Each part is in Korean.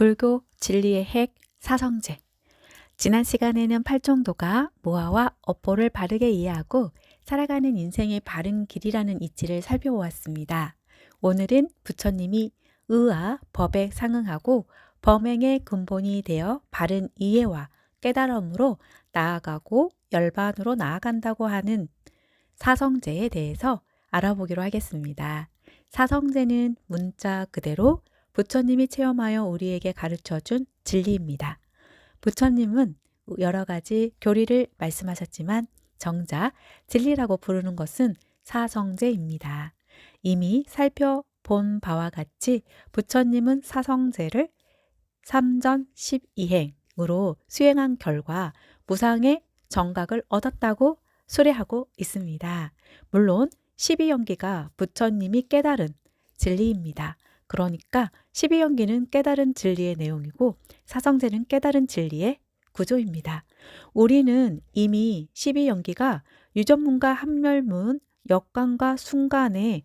불교 진리의 핵 사성제. 지난 시간에는 팔정도가 모아와 업보를 바르게 이해하고 살아가는 인생의 바른 길이라는 이치를 살펴보았습니다. 오늘은 부처님이 의와 법에 상응하고 범행의 근본이 되어 바른 이해와 깨달음으로 나아가고 열반으로 나아간다고 하는 사성제에 대해서 알아보기로 하겠습니다. 사성제는 문자 그대로 부처님이 체험하여 우리에게 가르쳐준 진리입니다. 부처님은 여러 가지 교리를 말씀하셨지만 정작 진리라고 부르는 것은 사성제입니다. 이미 살펴본 바와 같이 부처님은 사성제를 3전 12행으로 수행한 결과 무상의 정각을 얻었다고 수레하고 있습니다. 물론 12연기가 부처님이 깨달은 진리입니다. 그러니까 12연기는 깨달은 진리의 내용이고 사성제는 깨달은 진리의 구조입니다. 우리는 이미 12연기가 유전문과 합멸문, 역관과 순간의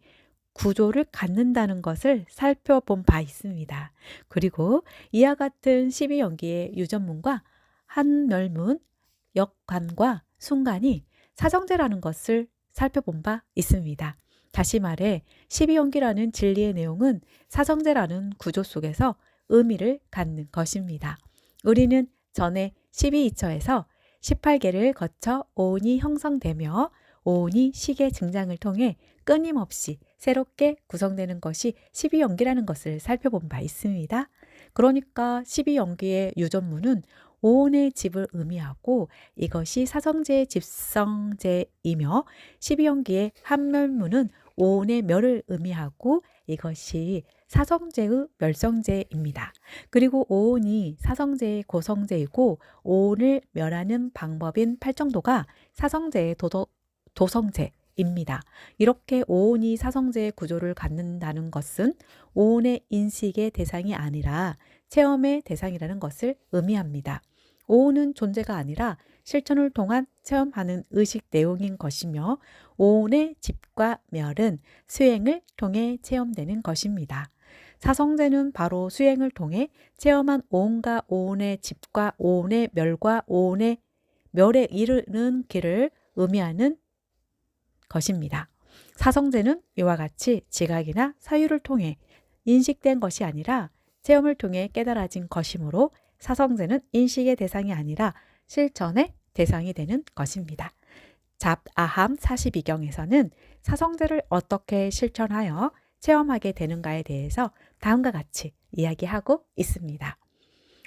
구조를 갖는다는 것을 살펴본 바 있습니다. 그리고 이와 같은 12연기의 유전문과 합멸문, 역관과 순간이 사성제라는 것을 살펴본 바 있습니다. 다시 말해 12연기라는 진리의 내용은 사성제라는 구조 속에서 의미를 갖는 것입니다. 우리는 전에 12이처에서 18개를 거쳐 오온이 형성되며 오온이 식의 증장을 통해 끊임없이 새롭게 구성되는 것이 12연기라는 것을 살펴본 바 있습니다. 그러니까 12연기의 유전문은 오온의 집을 의미하고 이것이 사성제의 집성제이며 12연기의 합멸문은 오온의 멸을 의미하고 이것이 사성제의 멸성제입니다. 그리고 오온이 사성제의 고성제이고 오온을 멸하는 방법인 팔정도가 사성제의 도성제입니다. 이렇게 오온이 사성제의 구조를 갖는다는 것은 오온의 인식의 대상이 아니라 체험의 대상이라는 것을 의미합니다. 오온은 존재가 아니라 실천을 통한 체험하는 의식 내용인 것이며 오온의 집과 멸은 수행을 통해 체험되는 것입니다. 사성제는 바로 수행을 통해 체험한 오온과 오온의 집과 오온의 멸과 오온의 멸에 이르는 길을 의미하는 것입니다. 사성제는 이와 같이 지각이나 사유를 통해 인식된 것이 아니라 체험을 통해 깨달아진 것이므로 사성제는 인식의 대상이 아니라 실천의 대상이 되는 것입니다. 잡아함 42경에서는 사성제를 어떻게 실천하여 체험하게 되는가에 대해서 다음과 같이 이야기하고 있습니다.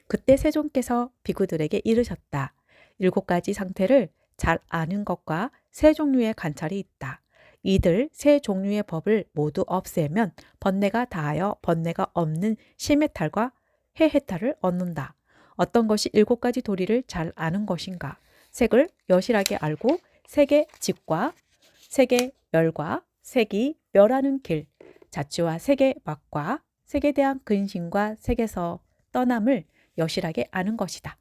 그때 세존께서 비구들에게 이르셨다. 7가지 상태를 잘 아는 것과 3종류의 관찰이 있다. 이들 3종류의 법을 모두 없애면 번뇌가 다하여 번뇌가 없는 심해탈과 해해탈을 얻는다. 어떤 것이 7가지 도리를 잘 아는 것인가? 색을 여실하게 알고 색의 집과 색의 멸과 색이 멸하는 길, 자취와 색의 맛과 색에 대한 근심과 색에서 떠남을 여실하게 아는 것이다.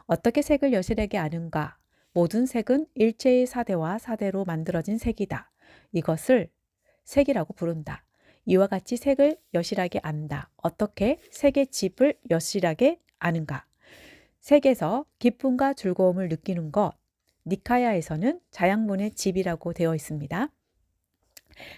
어떻게 색을 여실하게 아는가? 모든 색은 일체의 사대와 사대로 만들어진 색이다. 이것을 색이라고 부른다. 이와 같이 색을 여실하게 안다. 어떻게 색의 집을 여실하게 아는가? 색에서 기쁨과 즐거움을 느끼는 것, 니카야에서는 자양문의 집이라고 되어 있습니다.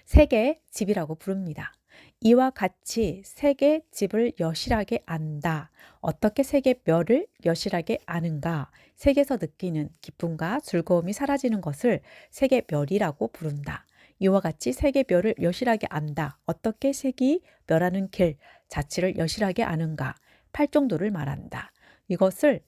색의 집이라고 부릅니다. 이와 같이 색의 집을 여실하게 안다. 어떻게 색의 멸을 여실하게 아는가? 색에서 느끼는 기쁨과 즐거움이 사라지는 것을 색의 멸이라고 부른다. 이와 같이 색의 멸을 여실하게 안다. 어떻게 색이 멸하는 길, 자취를 여실하게 아는가? 팔정도를 말한다. 이것을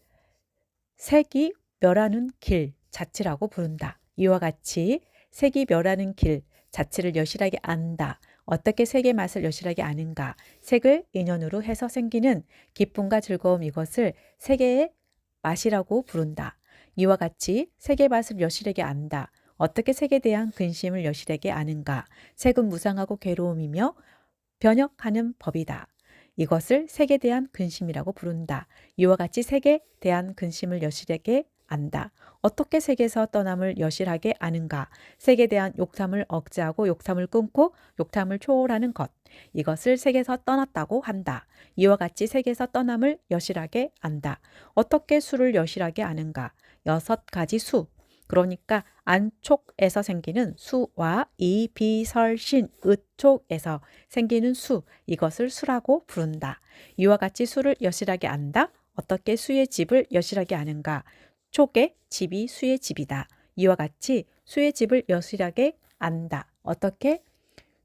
색이 멸하는 길, 자취라고 부른다. 이와 같이 색이 멸하는 길, 자취를 여실하게 안다. 어떻게 색의 맛을 여실하게 아는가? 색을 인연으로 해서 생기는 기쁨과 즐거움 이것을 색의 맛이라고 부른다. 이와 같이 색의 맛을 여실하게 안다. 어떻게 색에 대한 근심을 여실하게 아는가? 색은 무상하고 괴로움이며 변혁하는 법이다. 이것을 색에 대한 근심이라고 부른다. 이와 같이 색에 대한 근심을 여실하게 안다. 어떻게 색에서 떠남을 여실하게 아는가? 색에 대한 욕탐을 억제하고 욕탐을 끊고 욕탐을 초월하는 것. 이것을 색에서 떠났다고 한다. 이와 같이 색에서 떠남을 여실하게 안다. 어떻게 수를 여실하게 아는가? 6가지 수. 그러니까 안촉에서 생기는 수와 이, 비, 설, 신, 의촉에서 생기는 수. 이것을 수라고 부른다. 이와 같이 수를 여실하게 안다. 어떻게 수의 집을 여실하게 아는가? 촉의 집이 수의 집이다. 이와 같이 수의 집을 여실하게 안다. 어떻게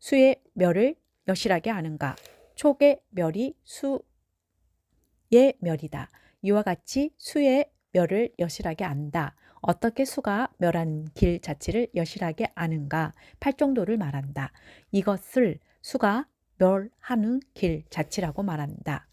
수의 멸을 여실하게 아는가? 촉의 멸이 수의 멸이다. 이와 같이 수의 멸을 여실하게 안다. 어떻게 수가 멸하는 길 자체를 여실하게 아는가? 팔정도를 말한다. 이것을 수가 멸하는 길 자체라고 말한다.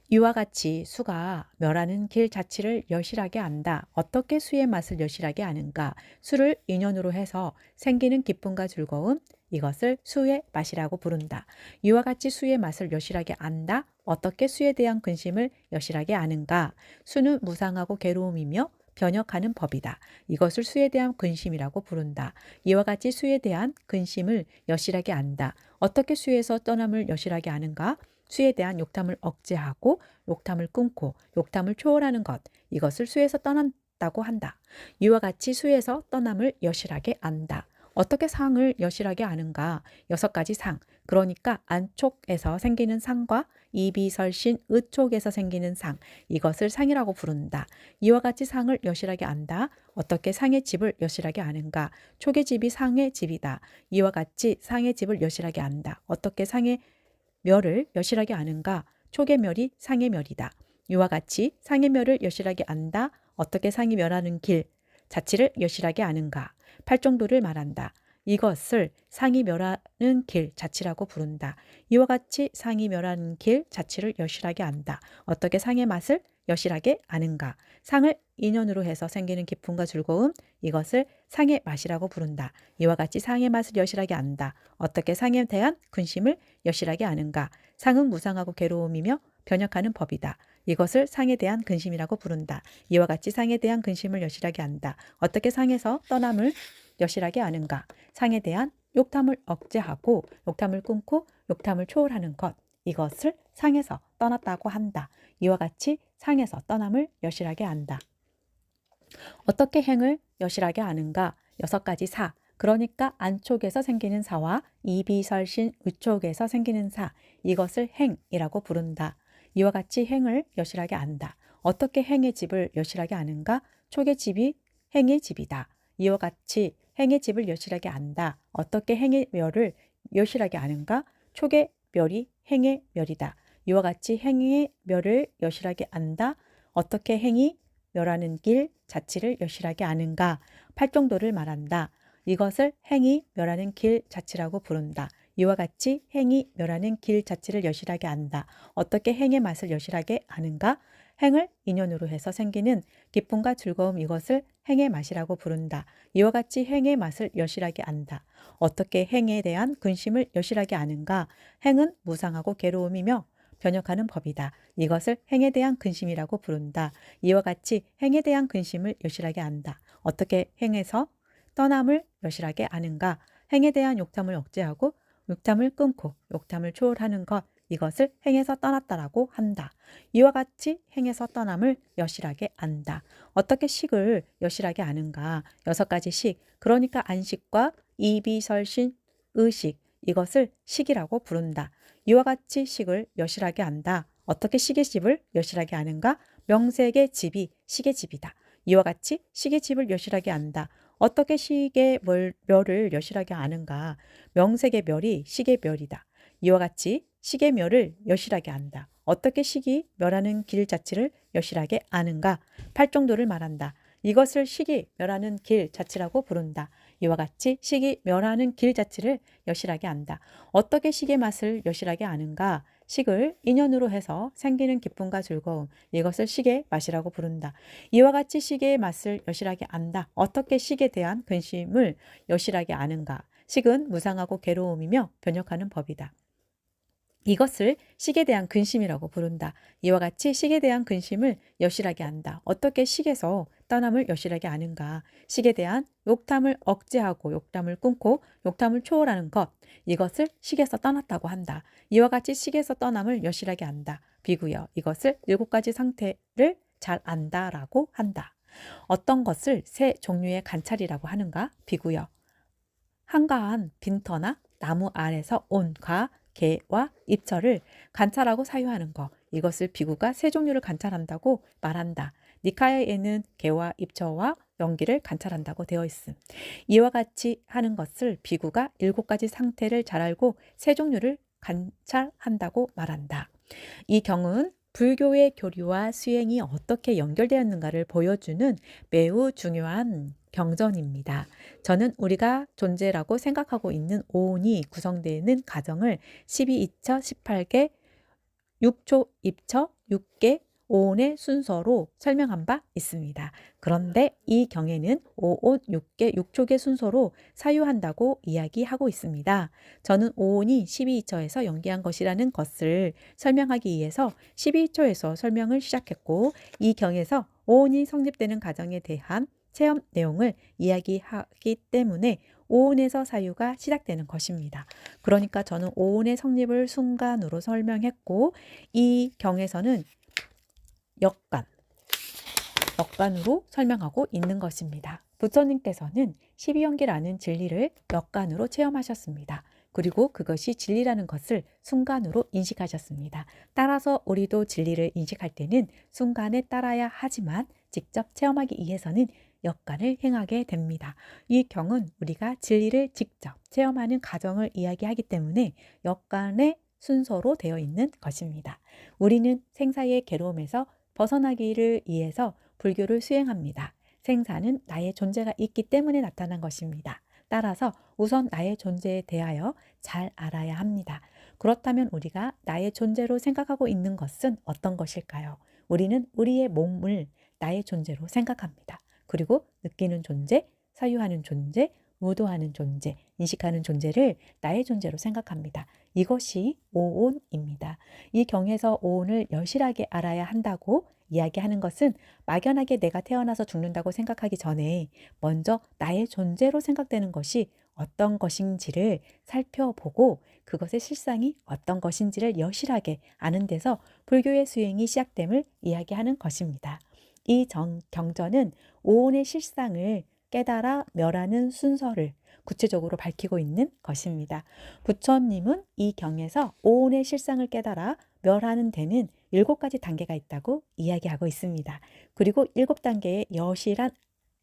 이와 같이 수가 멸하는 길 자체를 여실하게 안다. 어떻게 수의 맛을 여실하게 아는가? 수를 인연으로 해서 생기는 기쁨과 즐거움, 이것을 수의 맛이라고 부른다. 이와 같이 수의 맛을 여실하게 안다. 어떻게 수에 대한 근심을 여실하게 아는가? 수는 무상하고 괴로움이며 변혁하는 법이다. 이것을 수에 대한 근심이라고 부른다. 이와 같이 수에 대한 근심을 여실하게 안다. 어떻게 수에서 떠남을 여실하게 아는가? 수에 대한 욕탐을 억제하고 욕탐을 끊고 욕탐을 초월하는 것. 이것을 수에서 떠난다고 한다. 이와 같이 수에서 떠남을 여실하게 안다. 어떻게 상을 여실하게 아는가? 6가지 상. 그러니까 안촉에서 생기는 상과 이비설신 의촉에서 생기는 상. 이것을 상이라고 부른다. 이와 같이 상을 여실하게 안다. 어떻게 상의 집을 여실하게 아는가? 촉의 집이 상의 집이다. 이와 같이 상의 집을 여실하게 안다. 어떻게 상의 멸을 여실하게 아는가? 촉의 멸이 상의 멸이다. 이와 같이 상의 멸을 여실하게 안다. 어떻게 상이 멸하는 길 자체를 여실하게 아는가? 팔정도를 말한다. 이것을 상이 멸하는 길 자체라고 부른다. 이와 같이 상이 멸하는 길 자체를 여실하게 안다. 어떻게 상의 맛을 여실하게 아는가? 상을 인연으로 해서 생기는 기쁨과 즐거움, 이것을 상의 맛이라고 부른다. 이와 같이 상의 맛을 여실하게 안다. 어떻게 상에 대한 근심을 여실하게 아는가? 상은 무상하고 괴로움이며 변혁하는 법이다. 이것을 상에 대한 근심이라고 부른다. 이와 같이 상에 대한 근심을 여실하게 안다. 어떻게 상에서 떠남을 여실하게 아는가? 상에 대한 욕탐을 억제하고 욕탐을 끊고 욕탐을 초월하는 것. 이것을 상에서 떠났다고 한다. 이와 같이 상에서 떠남을 여실하게 안다. 어떻게 행을 여실하게 아는가? 6가지 사. 그러니까 안촉에서 생기는 사와 이비설신 의촉에서 생기는 사. 이것을 행이라고 부른다. 이와 같이 행을 여실하게 안다. 어떻게 행의 집을 여실하게 아는가? 촉의 집이 행의 집이다. 이와 같이 행의 집을 여실하게 안다. 어떻게 행의 멸을 여실하게 아는가? 촉의 멸이 행의 멸이다. 이와 같이 행의 멸을 여실하게 안다. 어떻게 행이 멸하는 길 자체를 여실하게 아는가? 팔정도를 말한다. 이것을 행이 멸하는 길 자체라고 부른다. 이와 같이 행이 멸하는 길 자체를 여실하게 안다. 어떻게 행의 맛을 여실하게 아는가? 행을 인연으로 해서 생기는 기쁨과 즐거움, 이것을 행의 맛이라고 부른다. 이와 같이 행의 맛을 여실하게 안다. 어떻게 행에 대한 근심을 여실하게 아는가? 행은 무상하고 괴로움이며 변혁하는 법이다. 이것을 행에 대한 근심이라고 부른다. 이와 같이 행에 대한 근심을 여실하게 안다. 어떻게 행에서 떠남을 여실하게 아는가? 행에 대한 욕탐을 억제하고 욕탐을 끊고 욕탐을 초월하는 것, 이것을 행에서 떠났다라고 한다. 이와 같이 행에서 떠남을 여실하게 안다. 어떻게 식을 여실하게 아는가? 6가지 식, 그러니까 안식과 이비설신, 의식, 이것을 식이라고 부른다. 이와 같이 식을 여실하게 안다. 어떻게 식의 집을 여실하게 아는가? 명색의 집이 식의 집이다. 이와 같이 식의 집을 여실하게 안다. 어떻게 식의 멸을 여실하게 아는가? 명색의 멸이 식의 멸이다. 이와 같이 식의 멸을 여실하게 안다. 어떻게 식이 멸하는 길 자체를 여실하게 아는가? 팔정도를 말한다. 이것을 식이 멸하는 길 자체라고 부른다. 이와 같이 식이 멸하는 길 자체를 여실하게 안다. 어떻게 식의 맛을 여실하게 아는가? 식을 인연으로 해서 생기는 기쁨과 즐거움, 이것을 식의 맛이라고 부른다. 이와 같이 식의 맛을 여실하게 안다. 어떻게 식에 대한 근심을 여실하게 아는가? 식은 무상하고 괴로움이며 변혁하는 법이다. 이것을 식에 대한 근심이라고 부른다. 이와 같이 식에 대한 근심을 여실하게 한다. 어떻게 식에서 떠남을 여실하게 아는가? 식에 대한 욕탐을 억제하고 욕탐을 끊고 욕탐을 초월하는 것. 이것을 식에서 떠났다고 한다. 이와 같이 식에서 떠남을 여실하게 안다. 비구여. 이것을 7가지 상태를 잘 안다라고 한다. 어떤 것을 세 종류의 관찰이라고 하는가? 비구여. 한가한 빈터나 나무 아래서 온 가, 개와 입처를 관찰하고 사유하는 것. 이것을 비구가 세 종류를 관찰한다고 말한다. 니카야에는 개와 입처와 연기를 관찰한다고 되어 있음. 이와 같이 하는 것을 비구가 7가지 상태를 잘 알고 세 종류를 관찰한다고 말한다. 이 경은 불교의 교리와 수행이 어떻게 연결되었는가를 보여주는 매우 중요한 경전입니다. 저는 우리가 존재라고 생각하고 있는 오온이 구성되는 가정을 12이처 18개, 6초 입처 6개, 오온의 순서로 설명한 바 있습니다. 그런데 이 경에는 오온 6개, 6촉의 순서로 사유한다고 이야기하고 있습니다. 저는 오온이 12이처에서 연기한 것이라는 것을 설명하기 위해서 12이처에서 설명을 시작했고 이 경에서 오온이 성립되는 과정에 대한 체험 내용을 이야기하기 때문에 오온에서 사유가 시작되는 것입니다. 그러니까 저는 오온의 성립을 순간으로 설명했고 이 경에서는 역간으로 설명하고 있는 것입니다. 부처님께서는 12연기라는 진리를 역간으로 체험하셨습니다. 그리고 그것이 진리라는 것을 순간으로 인식하셨습니다. 따라서 우리도 진리를 인식할 때는 순간에 따라야 하지만 직접 체험하기 위해서는 역간을 행하게 됩니다. 이 경은 우리가 진리를 직접 체험하는 과정을 이야기하기 때문에 역간의 순서로 되어 있는 것입니다. 우리는 생사의 괴로움에서 벗어나기를 위해서 불교를 수행합니다. 생사는 나의 존재가 있기 때문에 나타난 것입니다. 따라서 우선 나의 존재에 대하여 잘 알아야 합니다. 그렇다면 우리가 나의 존재로 생각하고 있는 것은 어떤 것일까요? 우리는 우리의 몸을 나의 존재로 생각합니다. 그리고 느끼는 존재, 사유하는 존재, 의도하는 존재, 인식하는 존재를 나의 존재로 생각합니다. 이것이 오온입니다. 이 경에서 오온을 여실하게 알아야 한다고 이야기하는 것은 막연하게 내가 태어나서 죽는다고 생각하기 전에 먼저 나의 존재로 생각되는 것이 어떤 것인지를 살펴보고 그것의 실상이 어떤 것인지를 여실하게 아는 데서 불교의 수행이 시작됨을 이야기하는 것입니다. 이 경전은 오온의 실상을 깨달아 멸하는 순서를 구체적으로 밝히고 있는 것입니다. 부처님은 이 경에서 오온의 실상을 깨달아 멸하는 데는 7가지 단계가 있다고 이야기하고 있습니다. 그리고 7단계의 여실한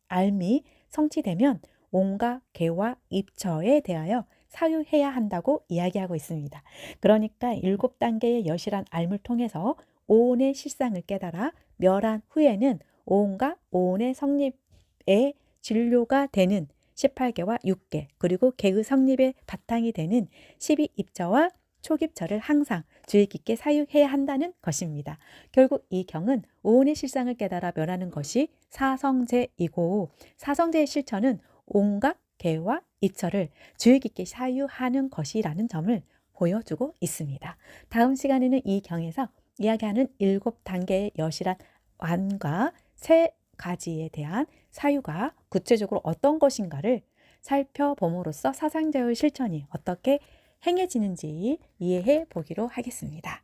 알미 성취되면 온과 개와 입처에 대하여 사유해야 한다고 이야기하고 있습니다. 그러니까 7단계의 여실한 알을 통해서 오온의 실상을 깨달아 멸한 후에는 오온과 오온의 성립의 진료가 되는 18개와 6개 그리고 개의 성립의 바탕이 되는 12입처와 초깁처를 항상 주의 깊게 사유해야 한다는 것입니다. 결국 이 경은 오온의 실상을 깨달아 멸하는 것이 사성제이고 사성제의 실천은 온과 개와 입처를 주의 깊게 사유하는 것이라는 점을 보여주고 있습니다. 다음 시간에는 이 경에서 이야기하는 7단계의 여실한 완과 3가지에 대한 사유가 구체적으로 어떤 것인가를 살펴봄으로써 사상제의 실천이 어떻게 행해지는지 이해해 보기로 하겠습니다.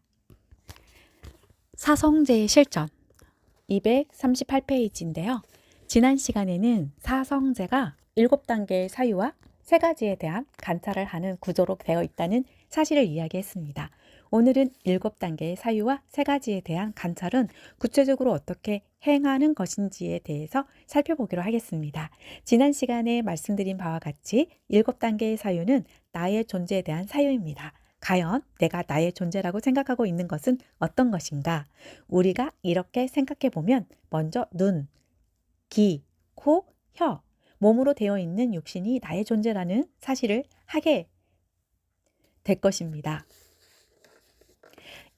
사성제의 실천 238페이지인데요. 지난 시간에는 사성제가 7단계의 사유와 3가지에 대한 관찰을 하는 구조로 되어 있다는 사실을 이야기했습니다. 오늘은 7단계의 사유와 3가지에 대한 관찰은 구체적으로 어떻게 행하는 것인지에 대해서 살펴보기로 하겠습니다. 지난 시간에 말씀드린 바와 같이 7단계의 사유는 나의 존재에 대한 사유입니다. 과연 내가 나의 존재라고 생각하고 있는 것은 어떤 것인가? 우리가 이렇게 생각해 보면 먼저 눈, 귀, 코, 혀, 몸으로 되어 있는 육신이 나의 존재라는 사실을 하게 될 것입니다.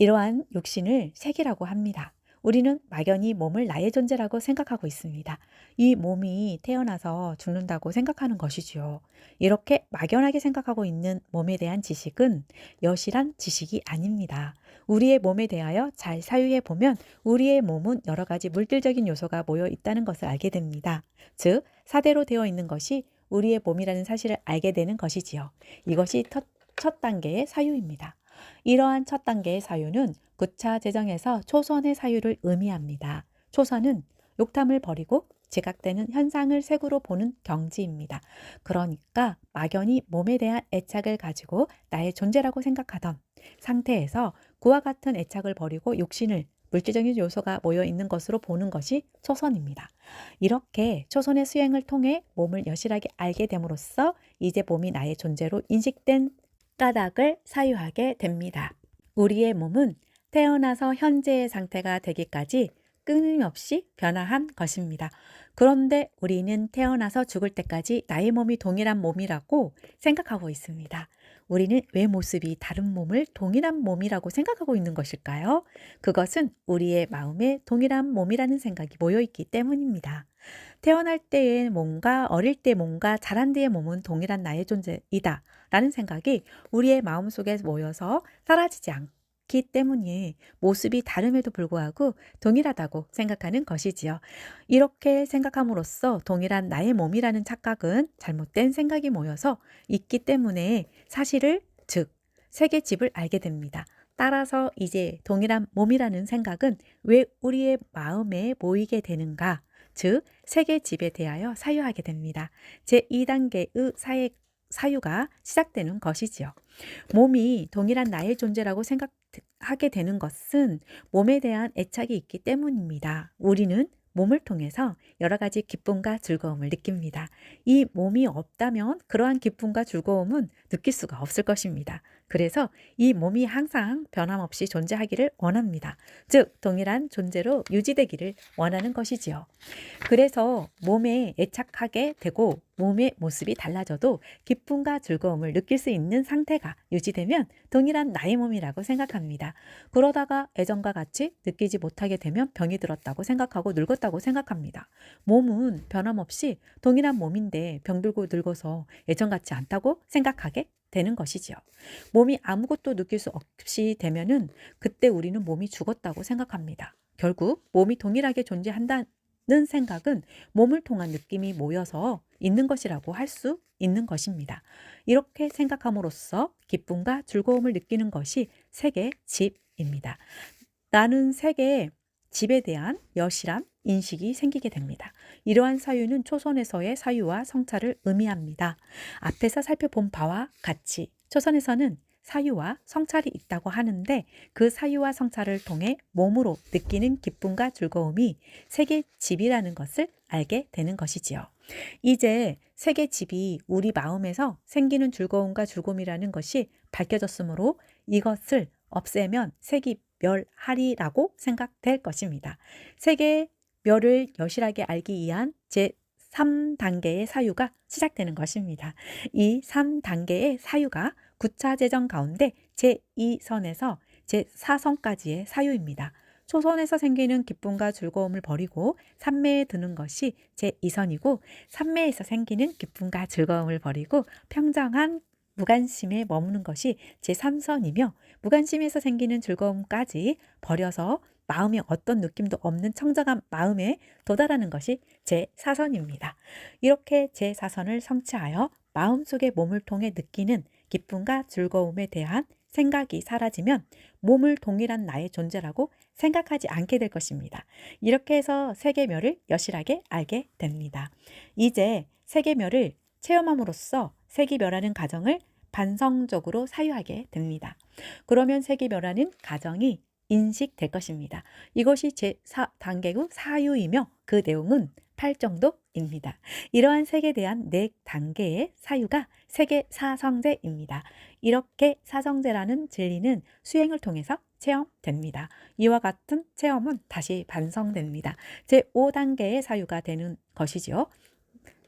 이러한 육신을 색이라고 합니다. 우리는 막연히 몸을 나의 존재라고 생각하고 있습니다. 이 몸이 태어나서 죽는다고 생각하는 것이지요. 이렇게 막연하게 생각하고 있는 몸에 대한 지식은 여실한 지식이 아닙니다. 우리의 몸에 대하여 잘 사유해 보면 우리의 몸은 여러 가지 물질적인 요소가 모여 있다는 것을 알게 됩니다. 즉, 사대로 되어 있는 것이 우리의 몸이라는 사실을 알게 되는 것이지요. 이것이 첫 단계의 사유입니다. 이러한 첫 단계의 사유는 구차 재정에서 초선의 사유를 의미합니다. 초선은 욕탐을 버리고 지각되는 현상을 색으로 보는 경지입니다. 그러니까 막연히 몸에 대한 애착을 가지고 나의 존재라고 생각하던 상태에서 그와 같은 애착을 버리고 육신을 물질적인 요소가 모여 있는 것으로 보는 것이 초선입니다. 이렇게 초선의 수행을 통해 몸을 여실하게 알게 됨으로써 이제 몸이 나의 존재로 인식된 까닭을 사유하게 됩니다. 우리의 몸은 태어나서 현재의 상태가 되기까지 끊임없이 변화한 것입니다. 그런데 우리는 태어나서 죽을 때까지 나의 몸이 동일한 몸이라고 생각하고 있습니다. 우리는 왜 모습이 다른 몸을 동일한 몸이라고 생각하고 있는 것일까요? 그것은 우리의 마음에 동일한 몸이라는 생각이 모여있기 때문입니다. 태어날 때의 몸과 어릴 때 몸과 자란 뒤의 몸은 동일한 나의 존재이다 라는 생각이 우리의 마음속에 모여서 사라지지 않기 때문에 모습이 다름에도 불구하고 동일하다고 생각하는 것이지요. 이렇게 생각함으로써 동일한 나의 몸이라는 착각은 잘못된 생각이 모여서 있기 때문에 사실을, 즉 색의 집을 알게 됩니다. 따라서 이제 동일한 몸이라는 생각은 왜 우리의 마음에 모이게 되는가? 즉, 색의 집에 대하여 사유하게 됩니다. 제2단계의 사유가 시작되는 것이지요. 몸이 동일한 나의 존재라고 생각하게 되는 것은 몸에 대한 애착이 있기 때문입니다. 우리는 몸을 통해서 여러 가지 기쁨과 즐거움을 느낍니다. 이 몸이 없다면 그러한 기쁨과 즐거움은 느낄 수가 없을 것입니다. 그래서 이 몸이 항상 변함없이 존재하기를 원합니다. 즉, 동일한 존재로 유지되기를 원하는 것이지요. 그래서 몸에 애착하게 되고 몸의 모습이 달라져도 기쁨과 즐거움을 느낄 수 있는 상태가 유지되면 동일한 나의 몸이라고 생각합니다. 그러다가 예전과 같이 느끼지 못하게 되면 병이 들었다고 생각하고 늙었다고 생각합니다. 몸은 변함없이 동일한 몸인데 병들고 늙어서 예전 같지 않다고 생각하게 되는 것이지요. 몸이 아무것도 느낄 수 없이 되면은 그때 우리는 몸이 죽었다고 생각합니다. 결국 몸이 동일하게 존재한다는 생각은 몸을 통한 느낌이 모여서 있는 것이라고 할 수 있는 것입니다. 이렇게 생각함으로써 기쁨과 즐거움을 느끼는 것이 색의 집입니다. 나는 색의 집에 대한 여실한 인식이 생기게 됩니다. 이러한 사유는 초선에서의 사유와 성찰을 의미합니다. 앞에서 살펴본 바와 같이 초선에서는 사유와 성찰이 있다고 하는데 그 사유와 성찰을 통해 몸으로 느끼는 기쁨과 즐거움이 색의 집이라는 것을 알게 되는 것이지요. 이제 색의 집이 우리 마음에서 생기는 즐거움과 즐거움이라는 것이 밝혀졌으므로 이것을 없애면 색이 멸하리라고 생각될 것입니다. 색의 멸을 여실하게 알기 위한 제3단계의 사유가 시작되는 것입니다. 이 3단계의 사유가 구차재정 가운데 제2선에서 제4선까지의 사유입니다. 초선에서 생기는 기쁨과 즐거움을 버리고 삼매에 드는 것이 제2선이고 삼매에서 생기는 기쁨과 즐거움을 버리고 평정한 무관심에 머무는 것이 제3선이며 무관심에서 생기는 즐거움까지 버려서 마음에 어떤 느낌도 없는 청정한 마음에 도달하는 것이 제4선입니다. 이렇게 제4선을 성취하여 마음속의 몸을 통해 느끼는 기쁨과 즐거움에 대한 생각이 사라지면 몸을 동일한 나의 존재라고 생각하지 않게 될 것입니다. 이렇게 해서 색의 멸을 여실하게 알게 됩니다. 이제 색의 멸을 체험함으로써 색이 멸하는 과정을 반성적으로 사유하게 됩니다. 그러면 색이 멸하는 과정이 인식될 것입니다. 이것이 제4단계의 사유이며 그 내용은 8정도입니다. 이러한 색에 대한 4단계의 사유가 색의 사성제입니다. 이렇게 사성제라는 진리는 수행을 통해서 체험됩니다. 이와 같은 체험은 다시 반성됩니다. 제5단계의 사유가 되는 것이지요.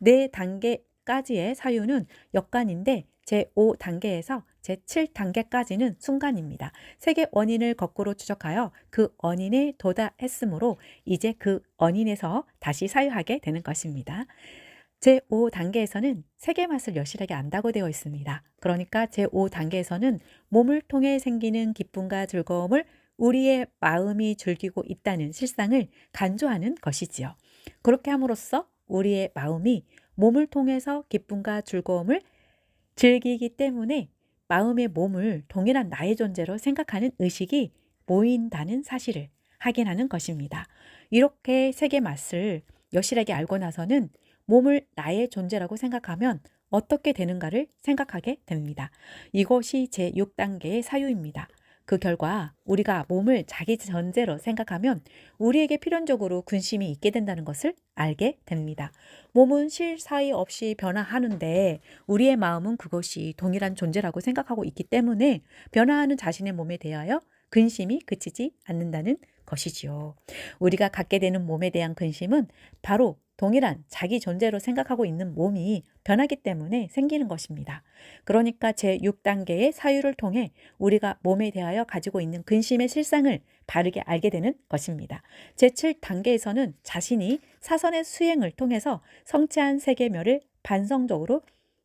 4단계까지의 사유는 역관인데 제5단계에서 제7단계까지는 순간입니다. 색의 원인을 거꾸로 추적하여 그 원인에 도달했으므로 이제 그 원인에서 다시 사유하게 되는 것입니다. 제5단계에서는 색의 맛을 여실하게 안다고 되어 있습니다. 그러니까 제5단계에서는 몸을 통해 생기는 기쁨과 즐거움을 우리의 마음이 즐기고 있다는 실상을 간주하는 것이지요. 그렇게 함으로써 우리의 마음이 몸을 통해서 기쁨과 즐거움을 즐기기 때문에 마음의 몸을 동일한 나의 존재로 생각하는 의식이 모인다는 사실을 확인하는 것입니다. 이렇게 색의 맛을 여실하게 알고 나서는 몸을 나의 존재라고 생각하면 어떻게 되는가를 생각하게 됩니다. 이것이 제6단계의 사유입니다. 그 결과 우리가 몸을 자기 존재로 생각하면 우리에게 필연적으로 근심이 있게 된다는 것을 알게 됩니다. 몸은 실 사이 없이 변화하는데 우리의 마음은 그것이 동일한 존재라고 생각하고 있기 때문에 변화하는 자신의 몸에 대하여 근심이 그치지 않는다는 것이지요. 우리가 갖게 되는 몸에 대한 근심은 바로 동일한 자기 존재로 생각하고 있는 몸이 변하기 때문에 생기는 것입니다. 그러니까 제6단계의 사유를 통해 우리가 몸에 대하여 가지고 있는 근심의 실상을 바르게 알게 되는 것입니다. 제7단계에서는 자신이 사선의 수행을 통해서 성취한 세계멸을 반성적으로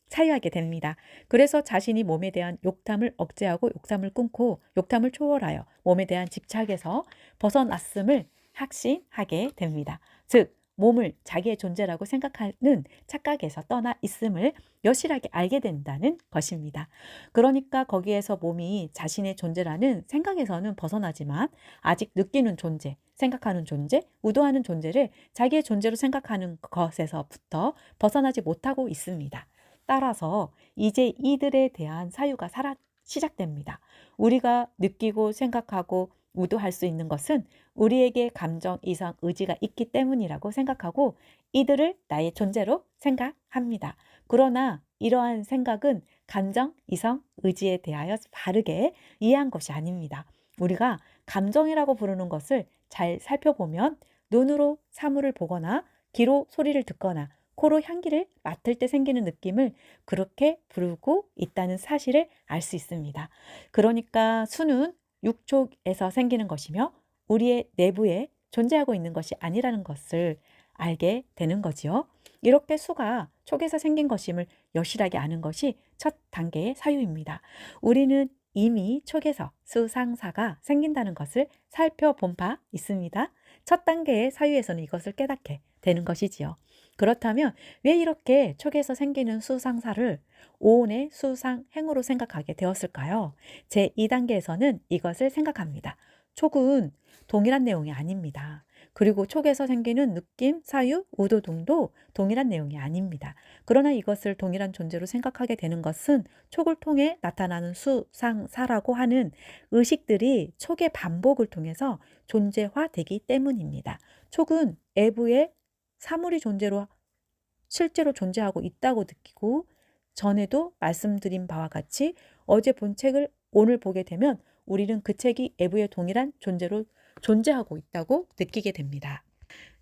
사유하게 됩니다. 그래서 자신이 몸에 대한 욕탐을 억제하고 욕탐을 끊고 욕탐을 초월하여 몸에 대한 집착에서 벗어났음을 확신하게 됩니다. 즉 몸을 자기의 존재라고 생각하는 착각에서 떠나 있음을 여실하게 알게 된다는 것입니다. 그러니까 거기에서 몸이 자신의 존재라는 생각에서는 벗어나지만 아직 느끼는 존재, 생각하는 존재, 우도하는 존재를 자기의 존재로 생각하는 것에서부터 벗어나지 못하고 있습니다. 따라서 이제 이들에 대한 사유가 시작됩니다. 우리가 느끼고 생각하고 우도할 수 있는 것은 우리에게 감정, 이성, 의지가 있기 때문이라고 생각하고 이들을 나의 존재로 생각합니다. 그러나 이러한 생각은 감정, 이성, 의지에 대하여 바르게 이해한 것이 아닙니다. 우리가 감정이라고 부르는 것을 잘 살펴보면 눈으로 사물을 보거나 귀로 소리를 듣거나 코로 향기를 맡을 때 생기는 느낌을 그렇게 부르고 있다는 사실을 알 수 있습니다. 그러니까 수는 육촉에서 생기는 것이며 우리의 내부에 존재하고 있는 것이 아니라는 것을 알게 되는 거지요. 이렇게 수가 촉에서 생긴 것임을 여실하게 아는 것이 첫 단계의 사유입니다. 우리는 이미 촉에서 수상사가 생긴다는 것을 살펴본 바 있습니다. 첫 단계의 사유에서는 이것을 깨닫게 되는 것이지요. 그렇다면 왜 이렇게 촉에서 생기는 수상사를 오온의 수상행으로 생각하게 되었을까요? 제2단계에서는 이것을 생각합니다. 촉은 동일한 내용이 아닙니다. 그리고 촉에서 생기는 느낌, 사유, 우도 등도 동일한 내용이 아닙니다. 그러나 이것을 동일한 존재로 생각하게 되는 것은 촉을 통해 나타나는 수상사라고 하는 의식들이 촉의 반복을 통해서 존재화되기 때문입니다. 촉은 외부의 사물이 실제로 존재하고 있다고 느끼고 전에도 말씀드린 바와 같이 어제 본 책을 오늘 보게 되면 우리는 그 책이 외부의 동일한 존재로 존재하고 있다고 느끼게 됩니다.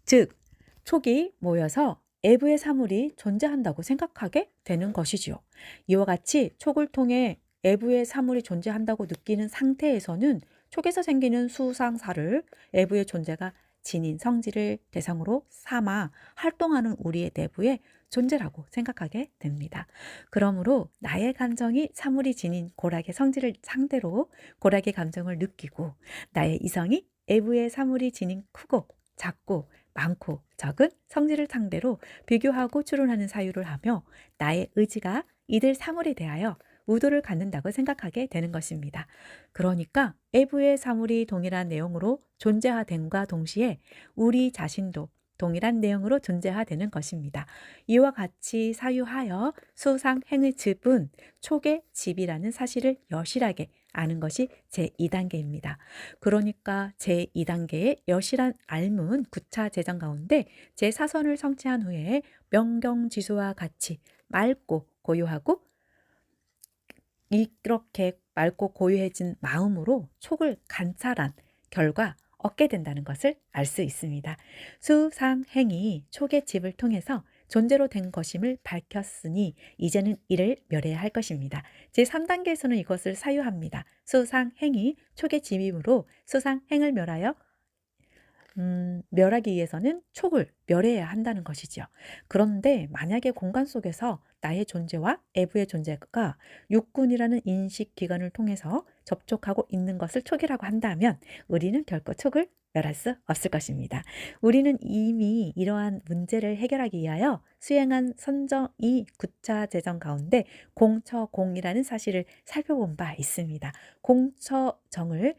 즉, 촉이 모여서 외부의 사물이 존재한다고 생각하게 되는 것이지요. 이와 같이 촉을 통해 외부의 사물이 존재한다고 느끼는 상태에서는 촉에서 생기는 수상사를 외부의 존재가 지닌 성질을 대상으로 삼아 활동하는 우리의 내부의 존재라고 생각하게 됩니다. 그러므로 나의 감정이 사물이 지닌 고락의 성질을 상대로 고락의 감정을 느끼고 나의 이성이 외부의 사물이 지닌 크고 작고 많고 적은 성질을 상대로 비교하고 추론하는 사유를 하며 나의 의지가 이들 사물에 대하여 우도를 갖는다고 생각하게 되는 것입니다. 그러니까 외부의 사물이 동일한 내용으로 존재화됨과 동시에 우리 자신도 동일한 내용으로 존재화되는 것입니다. 이와 같이 사유하여 수상행의 즙은 촉의 집이라는 사실을 여실하게 아는 것이 제2단계입니다. 그러니까 제2단계의 여실한 알문 9차 재정 가운데 제4선을 성취한 후에 명경지수와 같이 맑고 고요하고 이렇게 맑고 고요해진 마음으로 촉을 관찰한 결과 얻게 된다는 것을 알 수 있습니다. 수상행이 촉의 집을 통해서 존재로 된 것임을 밝혔으니 이제는 이를 멸해야 할 것입니다. 제3단계에서는 이것을 사유합니다. 수상행이 촉의 집이므로 수상행을 멸하기 위해서는 촉을 멸해야 한다는 것이지요. 그런데 만약에 공간 속에서 나의 존재와 애부의 존재가 육군이라는 인식기관을 통해서 접촉하고 있는 것을 촉이라고 한다면 우리는 결코 촉을 멸할 수 없을 것입니다. 우리는 이미 이러한 문제를 해결하기 위하여 수행한 선정이 구차재정 가운데 공처공이라는 사실을 살펴본 바 있습니다. 공처정을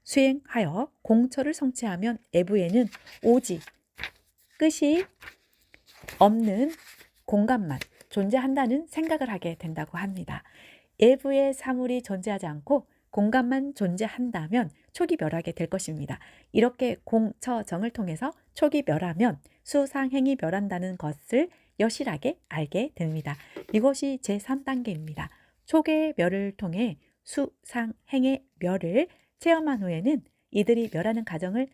수행하여 공처를 성취하면 애부에는 오직 끝이 없는 공간만 존재한다는 생각을 하게 된다고 합니다. 애부의 사물이 존재하지 않고 공간만 존재한다면 촉이 멸하게 될 것입니다. 이렇게 공처정을 통해서 촉이 멸하면 수상행이 멸한다는 것을 여실하게 알게 됩니다. 이것이 제3단계입니다. 촉의 멸을 통해 수상행의 멸을 체험한 후에는 이들이 멸하는 과정을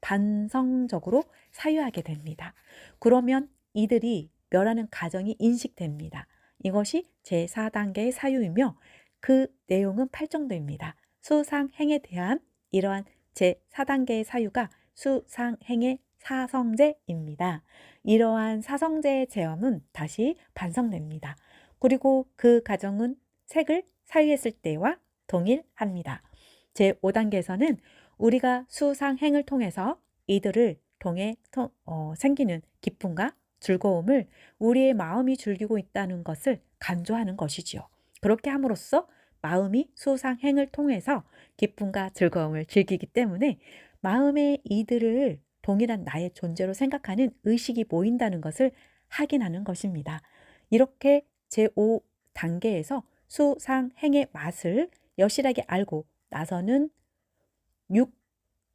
반성적으로 사유하게 됩니다. 그러면 이들이 멸하는 과정이 인식됩니다. 이것이 제4단계의 사유이며 그 내용은 8정도입니다. 수상행에 대한 이러한 제4단계의 사유가 수상행의 사성제입니다. 이러한 사성제의 체험은 다시 반성됩니다. 그리고 그 과정은 색을 사유했을 때와 동일합니다. 제5단계에서는 우리가 수상행을 통해서 이들을 통해 생기는 기쁨과 즐거움을 우리의 마음이 즐기고 있다는 것을 간주하는 것이지요. 그렇게 함으로써 마음이 수상행을 통해서 기쁨과 즐거움을 즐기기 때문에 마음에 이들을 동일한 나의 존재로 생각하는 의식이 모인다는 것을 확인하는 것입니다. 이렇게 제5단계에서 수상행의 맛을 여실하게 알고 나서는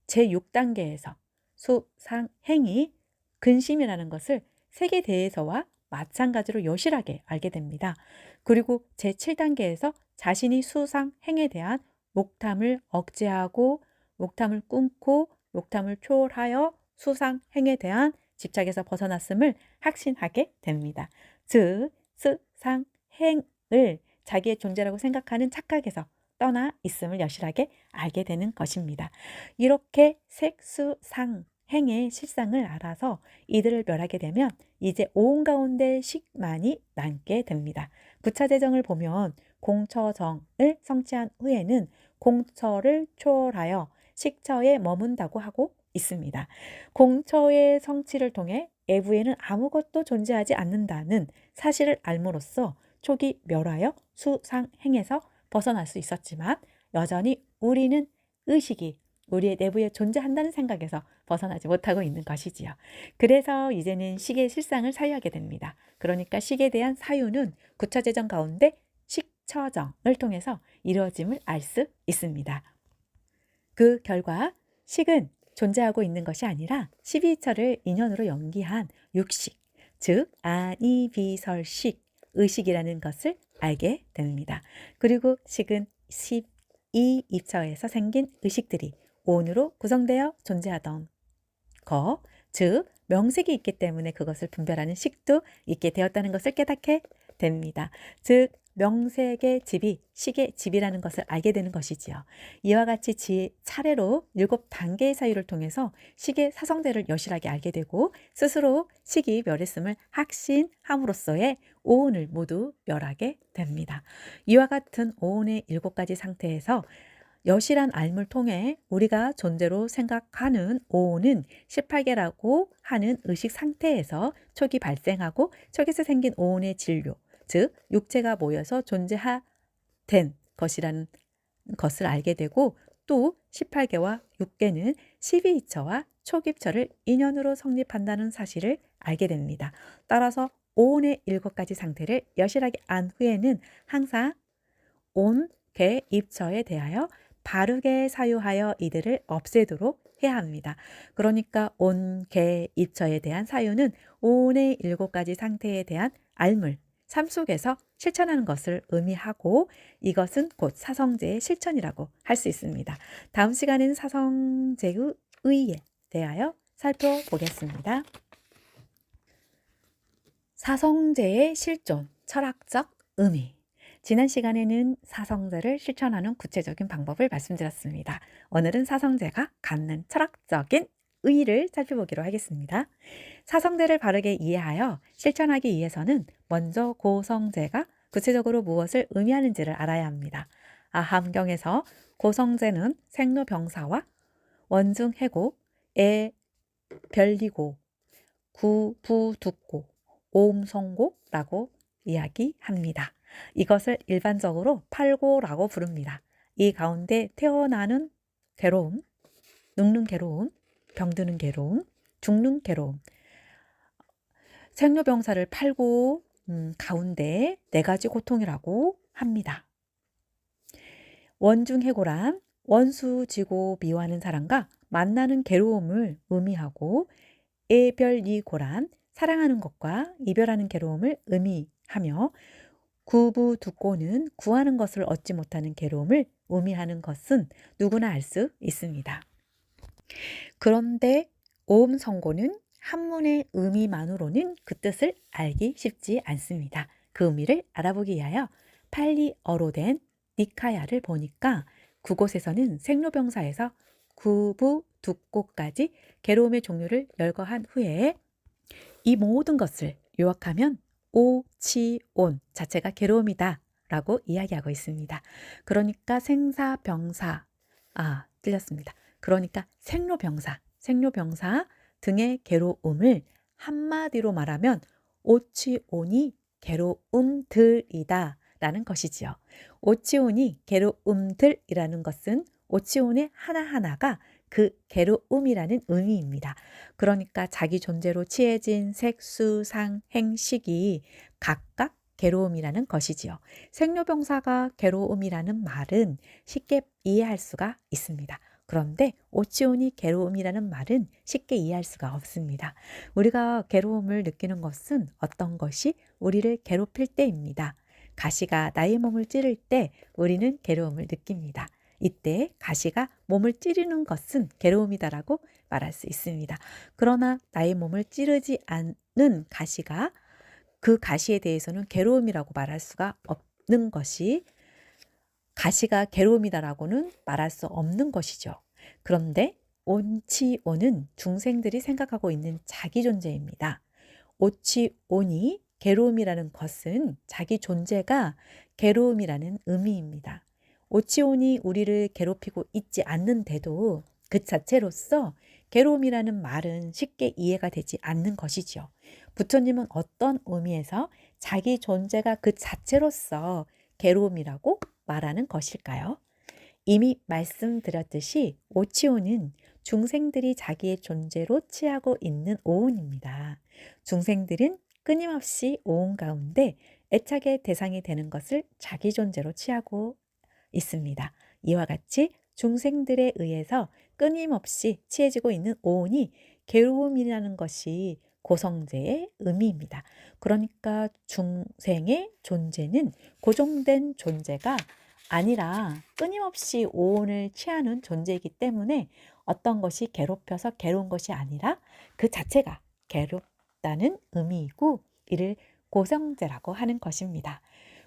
제6단계에서 수상행이 근심이라는 것을 색에 대해서와 마찬가지로 여실하게 알게 됩니다. 그리고 제7단계에서 자신이 수상행에 대한 목탐을 억제하고 목탐을 끊고 목탐을 초월하여 수상행에 대한 집착에서 벗어났음을 확신하게 됩니다. 즉 수상행을 자기의 존재라고 생각하는 착각에서 떠나 있음을 여실하게 알게 되는 것입니다. 이렇게 색수상행의 실상을 알아서 이들을 멸하게 되면 이제 오온 가운데 식만이 남게 됩니다. 구차재정을 보면 공처정을 성취한 후에는 공처를 초월하여 식처에 머문다고 하고 있습니다. 공처의 성취를 통해 애부에는 아무것도 존재하지 않는다는 사실을 알므로써 촉이 멸하여 수상행에서 벗어날 수 있었지만 여전히 우리는 의식이 우리의 내부에 존재한다는 생각에서 벗어나지 못하고 있는 것이지요. 그래서 이제는 식의 실상을 사유하게 됩니다. 그러니까 식에 대한 사유는 구차재정 가운데 식처정을 통해서 이루어짐을 알 수 있습니다. 그 결과 식은 존재하고 있는 것이 아니라 12처를 인연으로 연기한 육식, 즉 아니비설식, 의식이라는 것을 알게 됩니다. 그리고 식은 12입처에서 생긴 의식들이 온으로 구성되어 존재하던 것, 즉 명색이 있기 때문에 그것을 분별하는 식도 있게 되었다는 것을 깨닫게 됩니다. 즉 명색의 집이 식의 집이라는 것을 알게 되는 것이지요. 이와 같이 차례로 7단계의 사유를 통해서 식의 사성대를 여실하게 알게 되고 스스로 식이 멸했음을 확신함으로써의 오온을 모두 멸하게 됩니다. 이와 같은 오온의 7가지 상태에서 여실한 알물 통해 우리가 존재로 생각하는 오온은 18개라고 하는 의식 상태에서 촉이 발생하고 촉에서 생긴 오온의 진료, 즉 육체가 모여서 존재된 것이라는 것을 알게 되고 또 18개와 6개는 12입처와 촉입처를 인연으로 성립한다는 사실을 알게 됩니다. 따라서 오온의 7가지 상태를 여실하게 안 후에는 항상 온, 개, 입처에 대하여 바르게 사유하여 이들을 없애도록 해야 합니다. 그러니까 온, 개, 입처에 대한 사유는 온의 7가지 상태에 대한 알물, 삶 속에서 실천하는 것을 의미하고 이것은 곧 사성제의 실천이라고 할 수 있습니다. 다음 시간에는 사성제의 의에 대하여 살펴보겠습니다. 사성제의 실존, 철학적 의미. 지난 시간에는 사성제를 실천하는 구체적인 방법을 말씀드렸습니다. 오늘은 사성제가 갖는 철학적인 의의를 살펴보기로 하겠습니다. 사성제를 바르게 이해하여 실천하기 위해서는 먼저 고성제가 구체적으로 무엇을 의미하는지를 알아야 합니다. 아함경에서 고성제는 생로병사와 원중해고, 별리고, 구부둡고, 오음성고라고 이야기합니다. 이것을 일반적으로 팔고라고 부릅니다. 이 가운데 태어나는 괴로움, 늙는 괴로움, 병드는 괴로움, 죽는 괴로움, 생로병사를 팔고 가운데 네 가지 고통이라고 합니다. 원중해고란 원수지고 미워하는 사람과 만나는 괴로움을 의미하고, 애별이고란 사랑하는 것과 이별하는 괴로움을 의미하며, 구부두고는 구하는 것을 얻지 못하는 괴로움을 의미하는 것은 누구나 알 수 있습니다. 그런데 오음성고는 한문의 의미만으로는 그 뜻을 알기 쉽지 않습니다. 그 의미를 알아보기 위하여 팔리어로 된 니카야를 보니까 그곳에서는 생로병사에서 구부두고까지 괴로움의 종류를 열거한 후에 이 모든 것을 요약하면 오치온 자체가 괴로움이다 라고 이야기하고 있습니다. 그러니까 생사병사, 틀렸습니다. 그러니까 생로병사 등의 괴로움을 한마디로 말하면 오치온이 괴로움들이다 라는 것이지요. 오치온이 괴로움들이라는 것은 오치온의 하나하나가 그 괴로움이라는 의미입니다. 그러니까 자기 존재로 취해진 색, 수, 상, 행, 식이 각각 괴로움이라는 것이지요. 생로병사가 괴로움이라는 말은 쉽게 이해할 수가 있습니다. 그런데 오치온이 괴로움이라는 말은 쉽게 이해할 수가 없습니다. 우리가 괴로움을 느끼는 것은 어떤 것이 우리를 괴롭힐 때입니다. 가시가 나의 몸을 찌를 때 우리는 괴로움을 느낍니다. 이때 가시가 몸을 찌르는 것은 괴로움이다라고 말할 수 있습니다. 그러나 나의 몸을 찌르지 않는 가시가 그 가시에 대해서는 괴로움이라고 말할 수가 없는 것이, 가시가 괴로움이다라고는 말할 수 없는 것이죠. 그런데 온치온은 중생들이 생각하고 있는 자기 존재입니다. 오치온이 괴로움이라는 것은 자기 존재가 괴로움이라는 의미입니다. 오치온이 우리를 괴롭히고 있지 않는데도 그 자체로서 괴로움이라는 말은 쉽게 이해가 되지 않는 것이지요. 부처님은 어떤 의미에서 자기 존재가 그 자체로서 괴로움이라고 말하는 것일까요? 이미 말씀드렸듯이 오치온은 중생들이 자기의 존재로 취하고 있는 오운입니다. 중생들은 끊임없이 오운 가운데 애착의 대상이 되는 것을 자기 존재로 취하고 있습니다. 이와 같이 중생들에 의해서 끊임없이 취해지고 있는 오운이 괴로움이라는 것이 고성제의 의미입니다. 그러니까 중생의 존재는 고정된 존재가 아니라 끊임없이 오온을 취하는 존재이기 때문에 어떤 것이 괴롭혀서 괴로운 것이 아니라 그 자체가 괴롭다는 의미이고, 이를 고성제라고 하는 것입니다.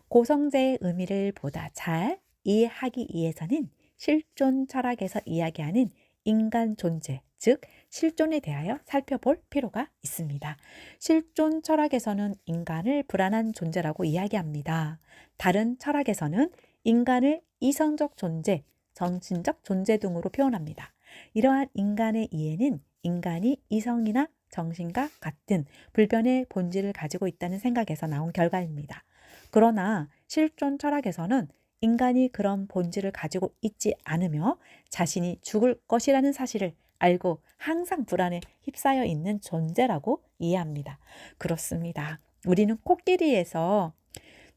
고성제의 의미를 보다 잘 이해하기 위해서는 실존 철학에서 이야기하는 인간 존재, 즉 실존에 대하여 살펴볼 필요가 있습니다. 실존 철학에서는 인간을 불안한 존재라고 이야기합니다. 다른 철학에서는 인간을 이성적 존재, 정신적 존재 등으로 표현합니다. 이러한 인간의 이해는 인간이 이성이나 정신과 같은 불변의 본질을 가지고 있다는 생각에서 나온 결과입니다. 그러나 실존 철학에서는 인간이 그런 본질을 가지고 있지 않으며 자신이 죽을 것이라는 사실을 알고 항상 불안에 휩싸여 있는 존재라고 이해합니다. 그렇습니다. 우리는 코끼리에서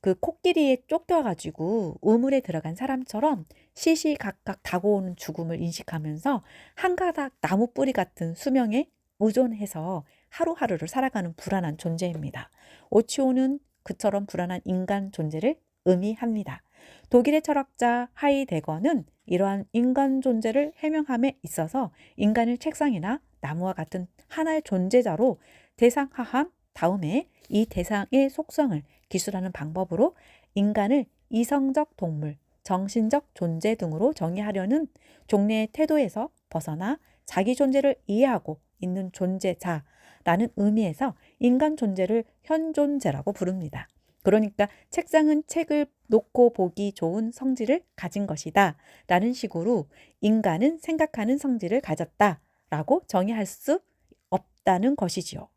그 코끼리에 쫓겨가지고 우물에 들어간 사람처럼 시시각각 다가오는 죽음을 인식하면서 한 가닥 나무 뿌리 같은 수명에 의존해서 하루하루를 살아가는 불안한 존재입니다. 오치오는 그처럼 불안한 인간 존재를 의미합니다. 독일의 철학자 하이데거는 이러한 인간 존재를 해명함에 있어서 인간을 책상이나 나무와 같은 하나의 존재자로 대상화한 다음에 이 대상의 속성을 기술하는 방법으로 인간을 이성적 동물, 정신적 존재 등으로 정의하려는 종래의 태도에서 벗어나 자기 존재를 이해하고 있는 존재자라는 의미에서 인간 존재를 현존재라고 부릅니다. 그러니까 책상은 책을 놓고 보기 좋은 성질을 가진 것이다 라는 식으로 인간은 생각하는 성질을 가졌다 라고 정의할 수 없다는 것이지요.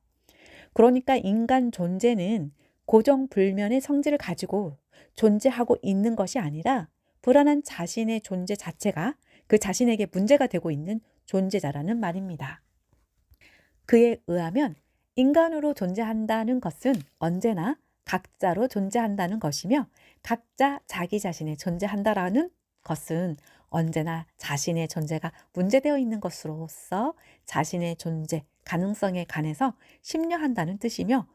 그러니까 인간 존재는 고정불면의 성질을 가지고 존재하고 있는 것이 아니라 불안한 자신의 존재 자체가 그 자신에게 문제가 되고 있는 존재자라는 말입니다. 그에 의하면 인간으로 존재한다는 것은 언제나 각자로 존재한다는 것이며 각자 자기 자신에 존재한다라는 것은 언제나 자신의 존재가 문제되어 있는 것으로서 자신의 존재, 가능성에 관해서 심려한다는 뜻이며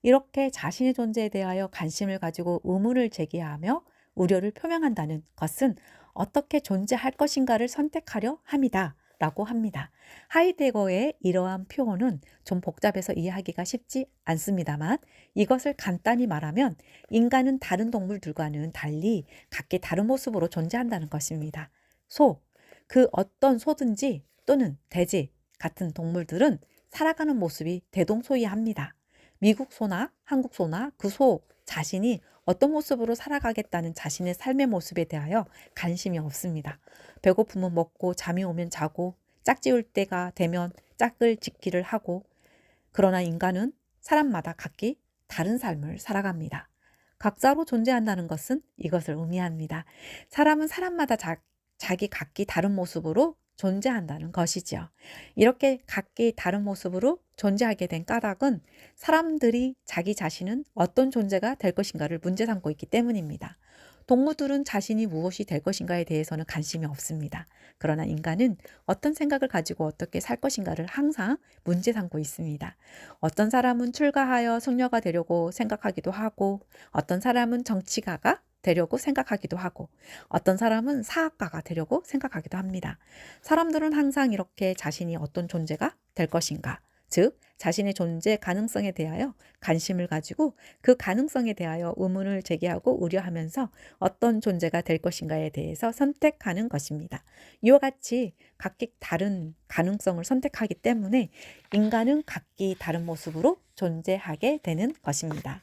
이렇게 자신의 존재에 대하여 관심을 가지고 의문을 제기하며 우려를 표명한다는 것은 어떻게 존재할 것인가를 선택하려 함이다 라고 합니다. 하이데거의 이러한 표현은 좀 복잡해서 이해하기가 쉽지 않습니다만 이것을 간단히 말하면 인간은 다른 동물들과는 달리 각기 다른 모습으로 존재한다는 것입니다. 소, 그 어떤 소든지 또는 돼지 같은 동물들은 살아가는 모습이 대동소이합니다. 미국 소나 한국 소나 그 소 자신이 어떤 모습으로 살아가겠다는 자신의 삶의 모습에 대하여 관심이 없습니다. 배고프면 먹고 잠이 오면 자고 짝지을 때가 되면 짝을 짓기를 하고 그러나 인간은 사람마다 각기 다른 삶을 살아갑니다. 각자로 존재한다는 것은 이것을 의미합니다. 사람은 사람마다 자기 각기 다른 모습으로 존재한다는 것이죠. 이렇게 각기 다른 모습으로 존재하게 된 까닭은 사람들이 자기 자신은 어떤 존재가 될 것인가를 문제 삼고 있기 때문입니다. 동물들은 자신이 무엇이 될 것인가에 대해서는 관심이 없습니다. 그러나 인간은 어떤 생각을 가지고 어떻게 살 것인가를 항상 문제 삼고 있습니다. 어떤 사람은 출가하여 승려가 되려고 생각하기도 하고 어떤 사람은 정치가가 되려고 생각하기도 하고 어떤 사람은 사학가가 되려고 생각하기도 합니다. 사람들은 항상 이렇게 자신이 어떤 존재가 될 것인가, 즉 자신의 존재 가능성에 대하여 관심을 가지고 그 가능성에 대하여 의문을 제기하고 우려하면서 어떤 존재가 될 것인가에 대해서 선택하는 것입니다. 이와 같이 각기 다른 가능성을 선택하기 때문에 인간은 각기 다른 모습으로 존재하게 되는 것입니다.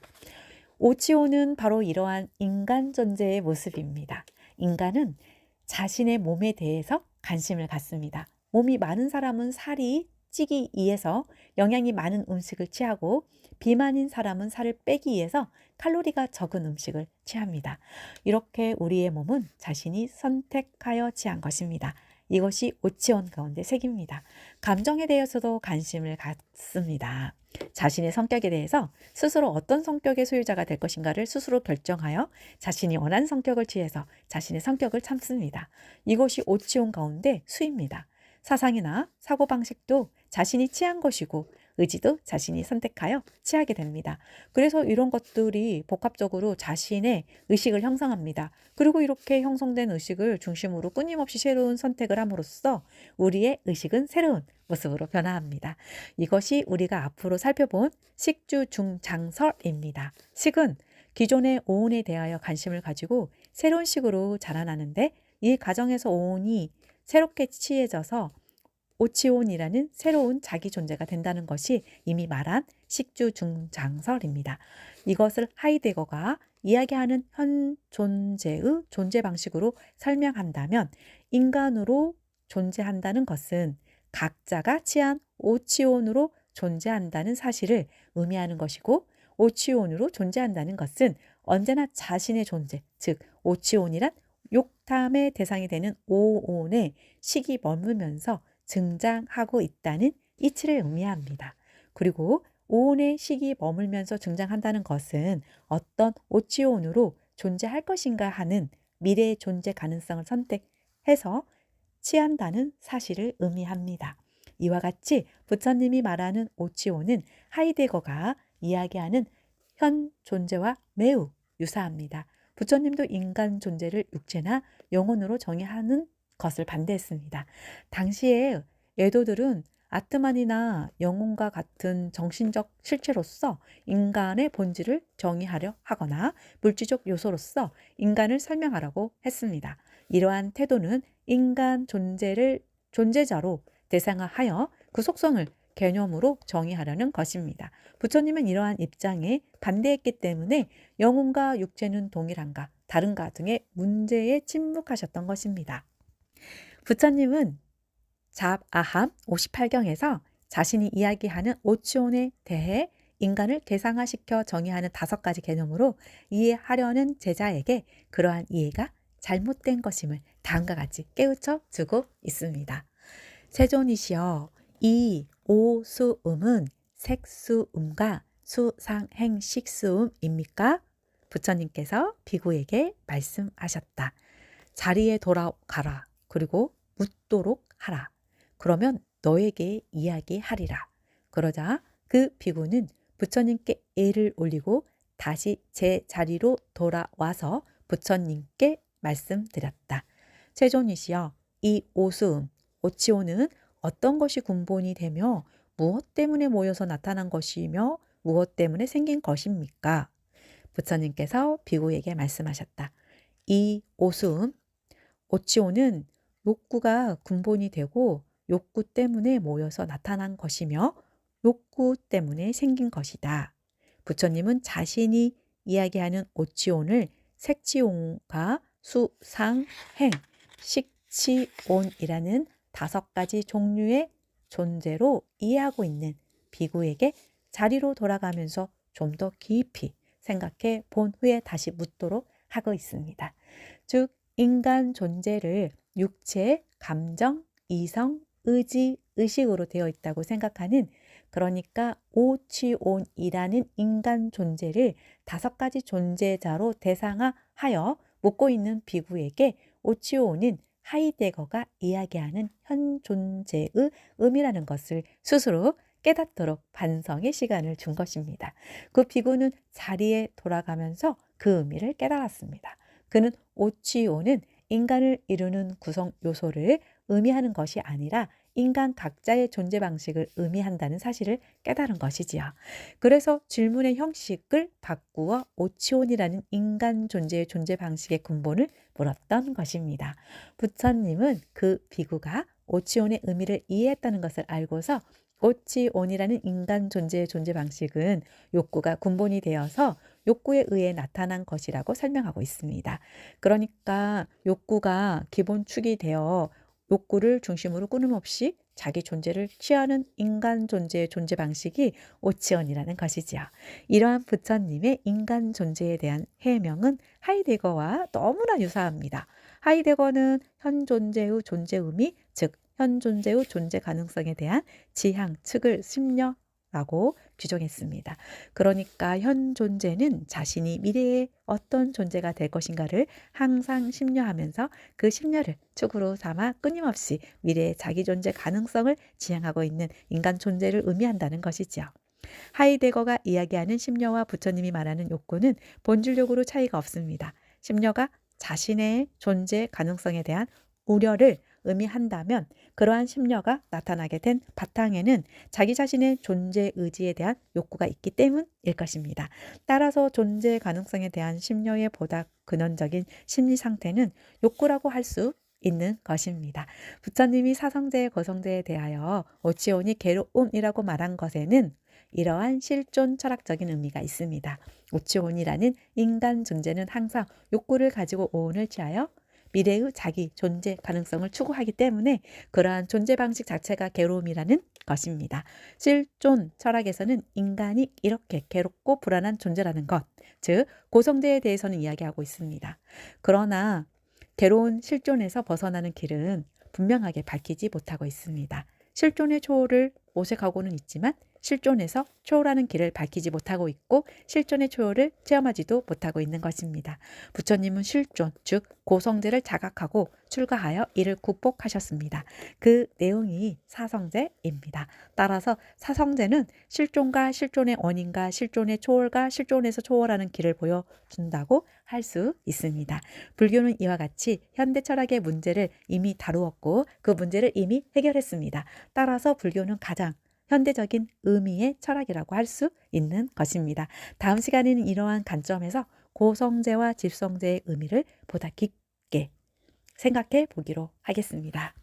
오치오는 바로 이러한 인간 존재의 모습입니다. 인간은 자신의 몸에 대해서 관심을 갖습니다. 몸이 많은 사람은 살이 찌기 위해서 영양이 많은 음식을 취하고 비만인 사람은 살을 빼기 위해서 칼로리가 적은 음식을 취합니다. 이렇게 우리의 몸은 자신이 선택하여 취한 것입니다. 이것이 오치온 가운데 색입니다. 감정에 대해서도 관심을 갖습니다. 자신의 성격에 대해서 스스로 어떤 성격의 소유자가 될 것인가를 스스로 결정하여 자신이 원하는 성격을 취해서 자신의 성격을 참습니다. 이것이 오치온 가운데 수입니다. 사상이나 사고방식도 자신이 취한 것이고 의지도 자신이 선택하여 취하게 됩니다. 그래서 이런 것들이 복합적으로 자신의 의식을 형성합니다. 그리고 이렇게 형성된 의식을 중심으로 끊임없이 새로운 선택을 함으로써 우리의 의식은 새로운 모습으로 변화합니다. 이것이 우리가 앞으로 살펴본 식주중장설입니다. 식은 기존의 오온에 대하여 관심을 가지고 새로운 식으로 자라나는데 이 과정에서 오온이 새롭게 취해져서 오치온이라는 새로운 자기 존재가 된다는 것이 이미 말한 식주중장설입니다. 이것을 하이데거가 이야기하는 현 존재의 존재 방식으로 설명한다면 인간으로 존재한다는 것은 각자가 취한 오치온으로 존재한다는 사실을 의미하는 것이고 오치온으로 존재한다는 것은 언제나 자신의 존재, 즉 오치온이란 욕탐의 대상이 되는 오온의 식이 머물면서 증장하고 있다는 이치를 의미합니다. 그리고 오온의 식이 머물면서 증장한다는 것은 어떤 오치온으로 존재할 것인가 하는 미래의 존재 가능성을 선택해서 취한다는 사실을 의미합니다. 이와 같이 부처님이 말하는 오치온은 하이데거가 이야기하는 현 존재와 매우 유사합니다. 부처님도 인간 존재를 육체나 영혼으로 정의하는 것을 반대했습니다. 당시에 에도들은 아트만이나 영혼과 같은 정신적 실체로서 인간의 본질을 정의하려 하거나 물질적 요소로서 인간을 설명하라고 했습니다. 이러한 태도는 인간 존재를 존재자로 대상화하여 그 속성을 개념으로 정의하려는 것입니다. 부처님은 이러한 입장에 반대했기 때문에 영혼과 육체는 동일한가, 다른가 등의 문제에 침묵하셨던 것입니다. 부처님은 잡아함 58경에서 자신이 이야기하는 오치온에 대해 인간을 개상화시켜 정의하는 5가지 개념으로 이해하려는 제자에게 그러한 이해가 잘못된 것임을 다음과 같이 깨우쳐 주고 있습니다. 세존이시여, 이 오수음은 색수음과 수상행식수음입니까? 부처님께서 비구에게 말씀하셨다. 자리에 돌아가라. 그리고 묻도록 하라. 그러면 너에게 이야기하리라. 그러자 그 비구는 부처님께 예를 올리고 다시 제 자리로 돌아와서 부처님께 말씀드렸다. 세존이시여, 이 오수음, 오치오는 어떤 것이 근본이 되며 무엇 때문에 모여서 나타난 것이며 무엇 때문에 생긴 것입니까? 부처님께서 비구에게 말씀하셨다. 이 오수음, 오치오는 욕구가 근본이 되고 욕구 때문에 모여서 나타난 것이며 욕구 때문에 생긴 것이다. 부처님은 자신이 이야기하는 오치온을 색치온과 수상행, 식치온이라는 5가지 종류의 존재로 이해하고 있는 비구에게 자리로 돌아가면서 좀 더 깊이 생각해 본 후에 다시 묻도록 하고 있습니다. 즉, 인간 존재를 육체, 감정, 이성, 의지, 의식으로 되어 있다고 생각하는, 그러니까 오치온이라는 인간 존재를 5가지 존재자로 대상화하여 묻고 있는 비구에게 오치온은 하이데거가 이야기하는 현 존재의 의미라는 것을 스스로 깨닫도록 반성의 시간을 준 것입니다. 그 비구는 자리에 돌아가면서 그 의미를 깨달았습니다. 그는 오치오는 인간을 이루는 구성 요소를 의미하는 것이 아니라 인간 각자의 존재 방식을 의미한다는 사실을 깨달은 것이지요. 그래서 질문의 형식을 바꾸어 오치온이라는 인간 존재의 존재 방식의 근본을 물었던 것입니다. 부처님은 그 비구가 오치온의 의미를 이해했다는 것을 알고서 오치온이라는 인간 존재의 존재 방식은 욕구가 근본이 되어서 욕구에 의해 나타난 것이라고 설명하고 있습니다. 그러니까 욕구가 기본축이 되어 욕구를 중심으로 끊임없이 자기 존재를 취하는 인간 존재의 존재 방식이 오치온이라는 것이지요. 이러한 부처님의 인간 존재에 대한 해명은 하이데거와 너무나 유사합니다. 하이데거는 현 존재의 존재 의미, 즉 현 존재의 존재 가능성에 대한 지향, 측을 심려라고 규정했습니다. 그러니까 현 존재는 자신이 미래에 어떤 존재가 될 것인가를 항상 심려하면서 그 심려를 축으로 삼아 끊임없이 미래의 자기 존재 가능성을 지향하고 있는 인간 존재를 의미한다는 것이지요. 하이데거가 이야기하는 심려와 부처님이 말하는 욕구는 본질적으로 차이가 없습니다. 심려가 자신의 존재 가능성에 대한 우려를 의미한다면 그러한 심려가 나타나게 된 바탕에는 자기 자신의 존재 의지에 대한 욕구가 있기 때문일 것입니다. 따라서 존재 가능성에 대한 심려의 보다 근원적인 심리 상태는 욕구라고 할 수 있는 것입니다. 부처님이 사성제, 거성제에 대하여 오치온이 괴로움이라고 말한 것에는 이러한 실존 철학적인 의미가 있습니다. 오치온이라는 인간 존재는 항상 욕구를 가지고 오온을 취하여 미래의 자기 존재 가능성을 추구하기 때문에 그러한 존재 방식 자체가 괴로움이라는 것입니다. 실존 철학에서는 인간이 이렇게 괴롭고 불안한 존재라는 것, 즉 고성제에 대해서는 이야기하고 있습니다. 그러나 괴로운 실존에서 벗어나는 길은 분명하게 밝히지 못하고 있습니다. 실존의 초월을 모색하고는 있지만 실존에서 초월하는 길을 밝히지 못하고 있고 실존의 초월을 체험하지도 못하고 있는 것입니다. 부처님은 실존, 즉 고성제를 자각하고 출가하여 이를 극복하셨습니다. 그 내용이 사성제입니다. 따라서 사성제는 실존과 실존의 원인과 실존의 초월과 실존에서 초월하는 길을 보여준다고 할 수 있습니다. 불교는 이와 같이 현대 철학의 문제를 이미 다루었고 그 문제를 이미 해결했습니다. 따라서 불교는 가장 현대적인 의미의 철학이라고 할 수 있는 것입니다. 다음 시간에는 이러한 관점에서 고성제와 집성제의 의미를 보다 깊게 생각해 보기로 하겠습니다.